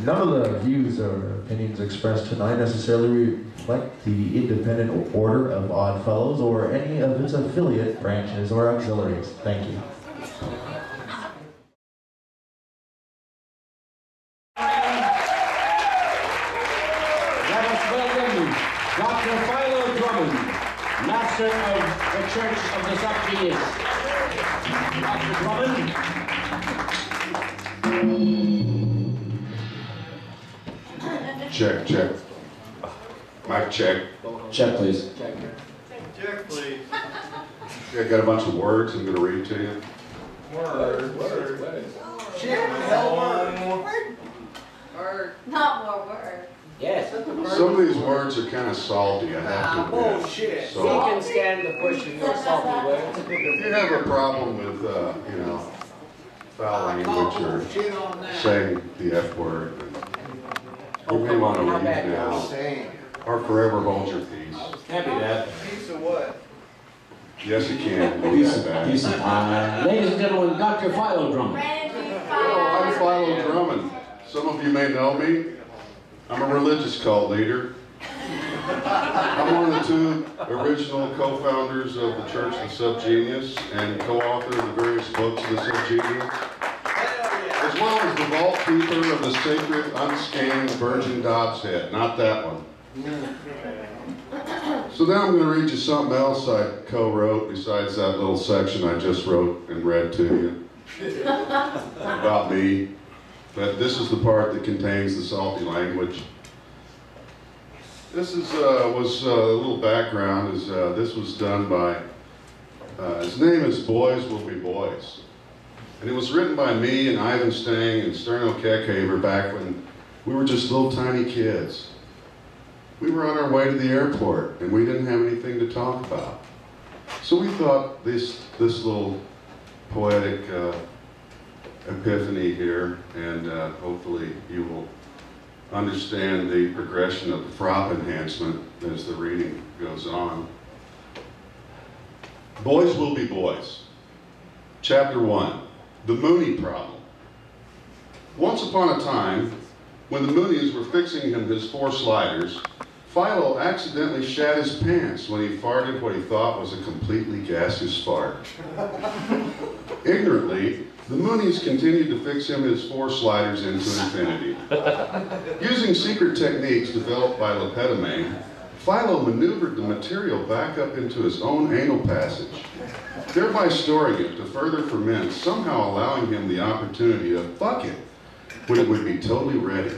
None of the views or opinions expressed tonight necessarily reflect the independent order of Odd Fellows or any of its affiliate branches or auxiliaries. Thank you. Let us welcome Dr. Philo Drummond, Master of the Church of the SubGenius. Dr. Drummond. Check, check. Mic check. Check, please. Check, please. I got a bunch of words I'm going to read to you. Word. Shit, word. Not more word. Yes. Some of these words are kind of salty, I have to admit. Bullshit. He So, can stand the push of your salty words. if you have a problem with, you know, foul language or Shit on that. saying the F word, you may want to How leave bad now, Damn. or forever hold your peace. Can't be that. Piece of what? Yes, you can. Go Piece that of back. pie. Ladies and gentlemen, Dr. Philo Drummond. Hello, I'm Philo Drummond. Some of you may know me. I'm a religious cult leader. I'm one of the two original co-founders of the Church of the SubGenius and co-author of the various books of the SubGenius, as well as the vault keeper of the sacred, unscanned Virgin Dobbs head. Not that one. So now I'm going to read you something else I co-wrote besides that little section I just wrote and read to you about me. But this is the part that contains the salty language. This is, was a little background. This was done by, his name is Boys Will Be Boys. And it was written by me and Ivan Stang and Sterno Keckhaver back when we were just little tiny kids. We were on our way to the airport and we didn't have anything to talk about. So we thought this little poetic epiphany here, and hopefully you will understand the progression of the frop enhancement as the reading goes on. Boys Will Be Boys. Chapter 1, The Mooney Problem. Once upon a time, when the Mooneys were fixing him his 4 sliders, Philo accidentally shat his pants when he farted what he thought was a completely gaseous fart. Ignorantly, the Mooneys continued to fix him his 4 sliders into infinity. Using secret techniques developed by Lepetame, Philo maneuvered the material back up into his own anal passage, thereby storing it to further ferment, somehow allowing him the opportunity to fuck it when it would be totally ready.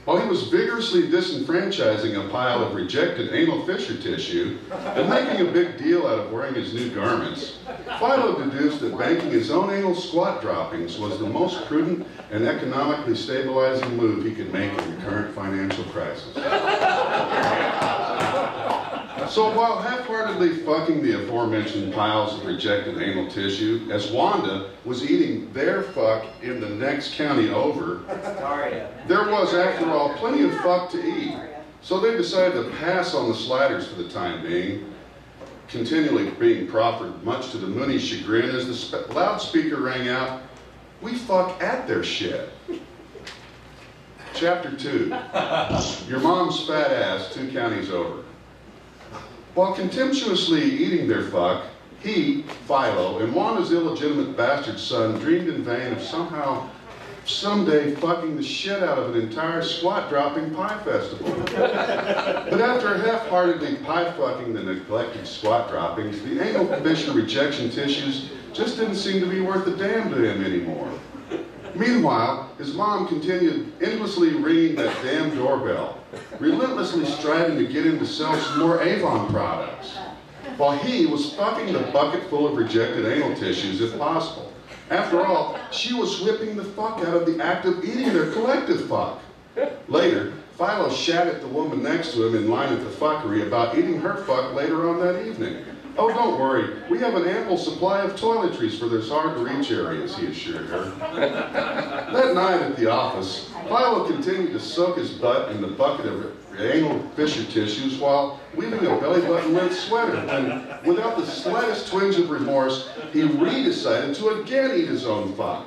While he was vigorously disenfranchising a pile of rejected anal fissure tissue and making a big deal out of wearing his new garments, Philo deduced that banking his own anal squat droppings was the most prudent and economically stabilizing move he could make in the current financial crisis. So while half-heartedly fucking the aforementioned piles of rejected anal tissue, as Wanda was eating their fuck in the next county over, there was, after all, plenty of fuck to eat. So they decided to pass on the sliders for the time being, continually being proffered, much to the Mooney's chagrin, as the loudspeaker rang out, "We fuck at their shit." Chapter 2, Your Mom's Fat Ass 2 counties over. While contemptuously eating their fuck, he, Philo, and Wanda's illegitimate bastard son dreamed in vain of someday fucking the shit out of an entire squat-dropping pie festival. But after half-heartedly pie-fucking the neglected squat droppings, the anal fissure rejection tissues just didn't seem to be worth a damn to him anymore. Meanwhile, his mom continued endlessly ringing that damn doorbell, relentlessly striving to get him to sell some more Avon products, while he was fucking the bucket full of rejected anal tissues if possible. After all, she was whipping the fuck out of the act of eating their collective fuck. Later, Philo shat at the woman next to him in line at the fuckery about eating her fuck later on that evening. "Oh, don't worry, we have an ample supply of toiletries for those hard-to-reach areas," he assured her. That night at the office, Philo continued to soak his butt in the bucket of anal fissure tissues while weaving a belly-button-length sweater, and without the slightest twinge of remorse, he re-decided to again eat his own fuck.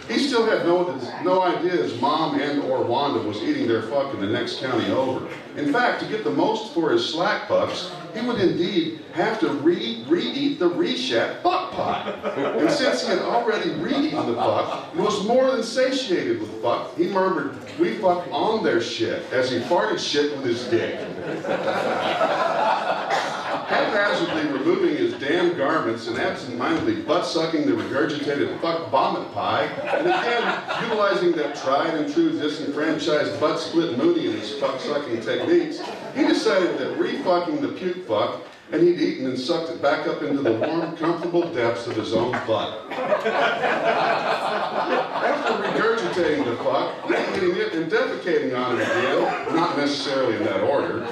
He still had no idea his mom and or Wanda was eating their fuck in the next county over. In fact, to get the most for his slack pucks, he would indeed have to re-eat the reshat fuck pie. And since he had already re-eaten the fuck and was more than satiated with fuck, he murmured, "We fuck on their shit," as he farted shit with his dick. Haphazardly removing his damn garments and absent-mindedly butt-sucking the regurgitated fuck vomit pie, and again utilizing that tried-and-true disenfranchised butt-split Mooney in his fuck-sucking techniques, he decided that re-fucking the puke fuck, and he'd eaten and sucked it back up into the warm, comfortable depths of his own butt. After regurgitating the fuck, eating it, and defecating on it again, not necessarily in that order,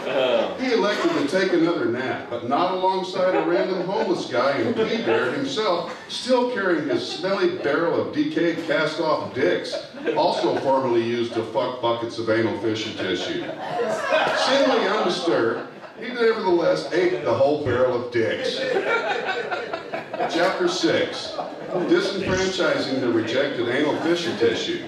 he elected to take another nap, but not alongside a random homeless guy in P-Bear himself, still carrying his smelly barrel of decayed cast-off dicks, also formerly used to fuck buckets of anal fissure tissue. Seemingly undisturbed, he nevertheless ate the whole barrel of dicks. Chapter 6, Disenfranchising the Rejected Anal Fissure Tissue.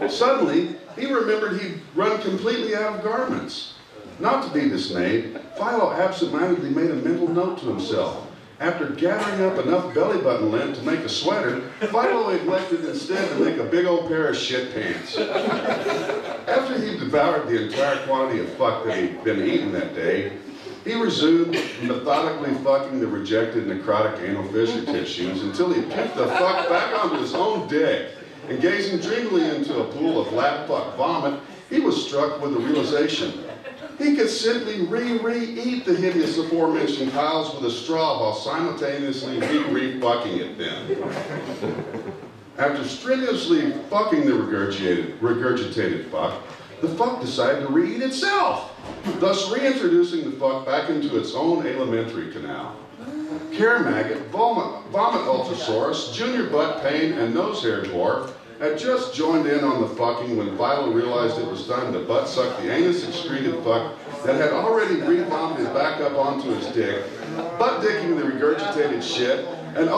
Suddenly, he remembered he'd run completely out of garments. Not to be dismayed, Philo absent-mindedly made a mental note to himself. After gathering up enough belly button lint to make a sweater, Philo elected instead to make a big old pair of shit pants. After he devoured the entire quantity of fuck that he'd been eating that day, he resumed methodically fucking the rejected necrotic anal fissure tissues until he picked the fuck back onto his own dick, and gazing dreamily into a pool of lap fuck vomit, he was struck with the realization he could simply re-eat the hideous aforementioned piles with a straw while simultaneously re-fucking it then. After strenuously fucking the regurgitated fuck, the fuck decided to re-eat itself, thus reintroducing the fuck back into its own alimentary canal. Care maggot, vomit ultrasaurus, junior butt pain, and nose hair dwarf had just joined in on the fucking when Philo realized it was time to butt suck the anus excreted fuck that had already re-vomited back up onto his dick, butt dicking the regurgitated shit, and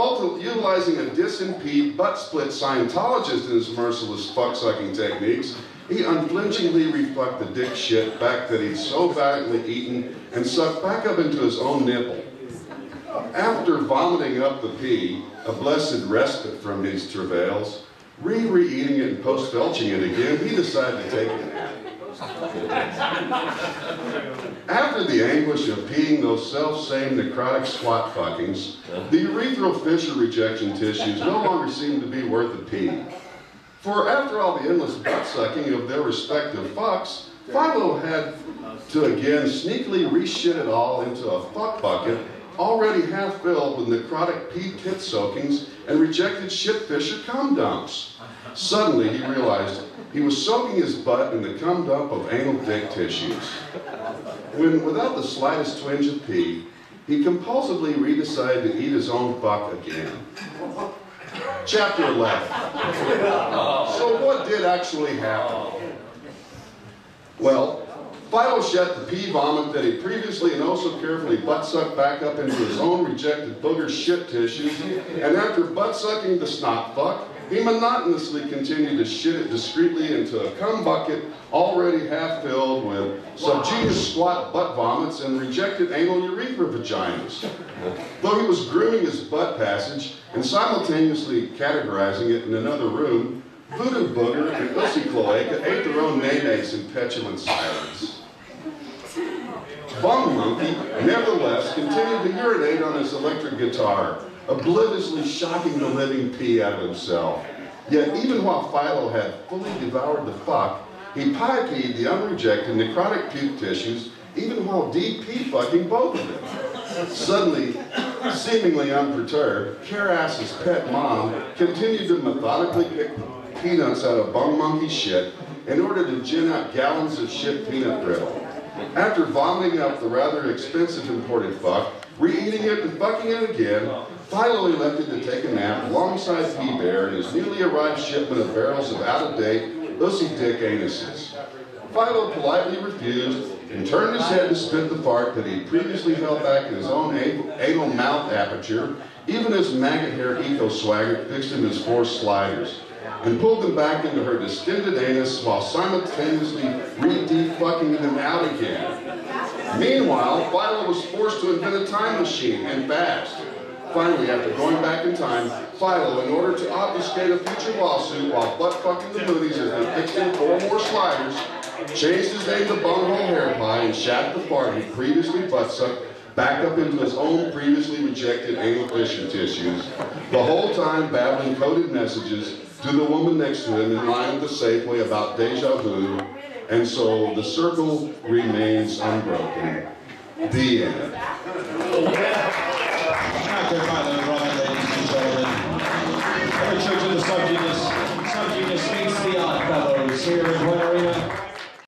utilizing a dis-and-peed butt-split Scientologist in his merciless fuck-sucking techniques, he unflinchingly refucked the dick shit back that he'd so valiantly eaten and sucked back up into his own nipple. After vomiting up the pee, a blessed respite from his travails, re-eating it and post-felching it again, he decided to take a nap. After the anguish of peeing those self-same necrotic squat fuckings, the urethral fissure rejection tissues no longer seemed to be worth a pee. For after all the endless butt-sucking of their respective fucks, Philo had to again sneakily re-shit it all into a fuck bucket already half filled with necrotic pee tit soakings and rejected shit fissure cum dumps. Suddenly he realized he was soaking his butt in the cum dump of anal dick tissues. When, without the slightest twinge of pee, he compulsively re-decided to eat his own fuck again. Chapter 11. So what did actually happen? Well, Philo shed the pee vomit that he previously and oh so carefully butt-sucked back up into his own rejected booger shit tissues, and after butt-sucking the snot fuck, he monotonously continued to shit it discreetly into a cum bucket already half filled with SubGenius squat butt vomits and rejected anal urethra vaginas. Though he was grooming his butt passage and simultaneously categorizing it in another room, Voodoo Booger and Ussy Cloaca ate their own nays in petulant silence. Bum Monkey, nevertheless, continued to urinate on his electric guitar, obliviously shocking the living pee out of himself. Yet even while Philo had fully devoured the fuck, he pie-peed the unrejected necrotic puke tissues, even while deep-pee fucking both of them. Suddenly, seemingly unperturbed, Care-Ass's pet mom continued to methodically pick peanuts out of Bum Monkey's shit in order to gin out gallons of shit peanut brittle. After vomiting up the rather expensive imported fuck, re-eating it and fucking it again, Philo elected to take a nap alongside P-Bear and his newly arrived shipment of barrels of out-of-date, ussy dick anuses. Philo politely refused and turned his head to spit the fart that he'd previously held back in his own anal mouth aperture even his maggot hair eco-swagger fixed him his 4 sliders and pulled them back into her distended anus while simultaneously re-defucking them out again. Meanwhile, Philo was forced to invent a time machine, and fast. Finally, after going back in time, Philo, in order to obfuscate a future lawsuit while butt-fucking the Moonies as they fixed him 4 more sliders, changed his name to Bunghole Hair Pie and shat the fart he previously butt-sucked back up into his own previously rejected anal fishing tissues, the whole time babbling coded messages to the woman next to him in line at the Safeway about deja vu, and so the circle remains unbroken. The end. Dr. Philo Drummond, ladies and gentlemen. Every church of the SubGenius speaks the Odd Fellows here in